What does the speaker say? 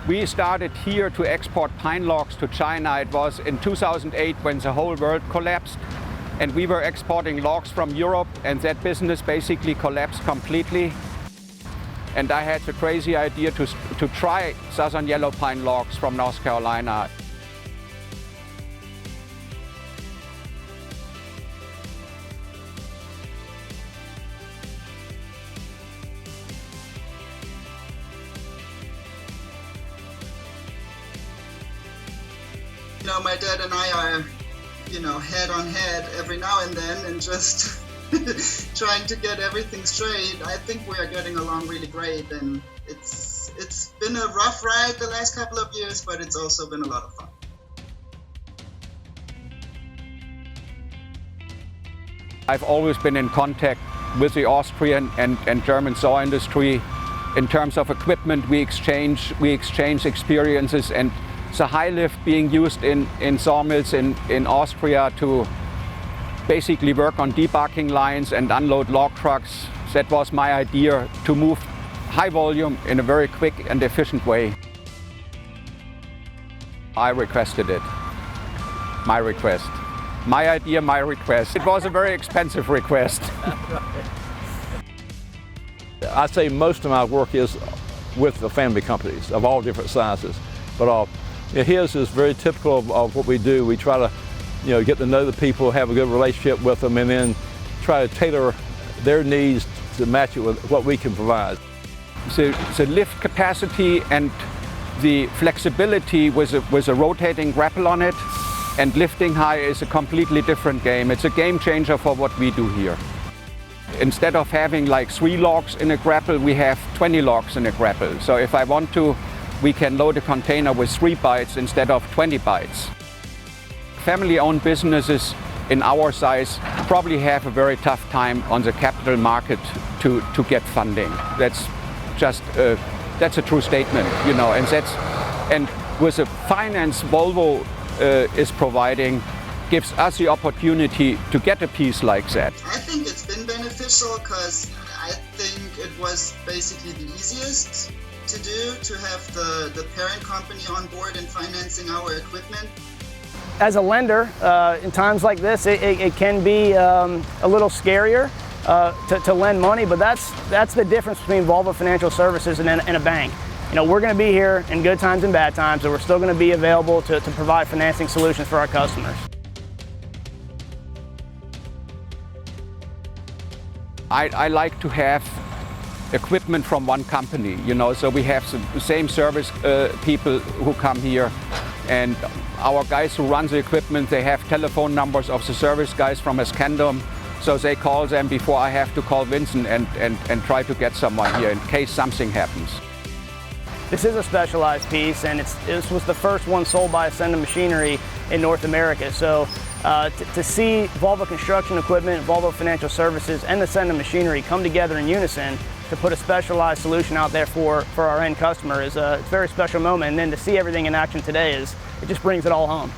We started here to export pine logs to China. It was in 2008 when the whole world collapsed, and we were exporting logs from Europe, and that business basically collapsed completely. And I had the crazy idea to try southern yellow pine logs from North Carolina. You know, my dad and I are, head on head every now and then and just trying to get everything straight. I think we are getting along really great, and it's been a rough ride the last couple of years, but it's also been a lot of fun. I've always been in contact with the Austrian and German saw industry. In terms of equipment, we exchange experiences, and the high lift being used in sawmills in Austria to basically work on debarking lines and unload log trucks. That was my idea, to move high volume in a very quick and efficient way. I requested it. My request. My idea, my request. It was a very expensive request. I say most of my work is with the family companies of all different sizes, but his is very typical of what we do. We try to, get to know the people, have a good relationship with them, and then try to tailor their needs to match it with what we can provide. The lift capacity and the flexibility with a rotating grapple on it and lifting high is a completely different game. It's a game changer for what we do here. Instead of having like 3 logs in a grapple, we have 20 logs in a grapple. So if I want to, we can load a container with 3 bites instead of 20 bites. Family-owned businesses in our size probably have a very tough time on the capital market to get funding. That's just that's a true statement, and with the finance Volvo is providing, gives us the opportunity to get a piece like that. I think it's been beneficial because I think it was basically the easiest to do, to have the parent company on board and financing our equipment. As a lender, in times like this, it can be a little scarier to lend money, but that's the difference between Volvo Financial Services and a bank. We're going to be here in good times and bad times, and we're still going to be available to provide financing solutions for our customers. I like to have equipment from one company, so we have the same service people who come here, and our guys who run the equipment, they have telephone numbers of the service guys from Escandum, so they call them before I have to call Vincent and try to get someone here in case something happens. This is a specialized piece, and this was the first one sold by Ascendant Machinery in North America. So to see Volvo Construction Equipment, Volvo Financial Services, and Ascendant Machinery come together in unison to put a specialized solution out there for our end customer is a very special moment. And then to see everything in action today, it just brings it all home.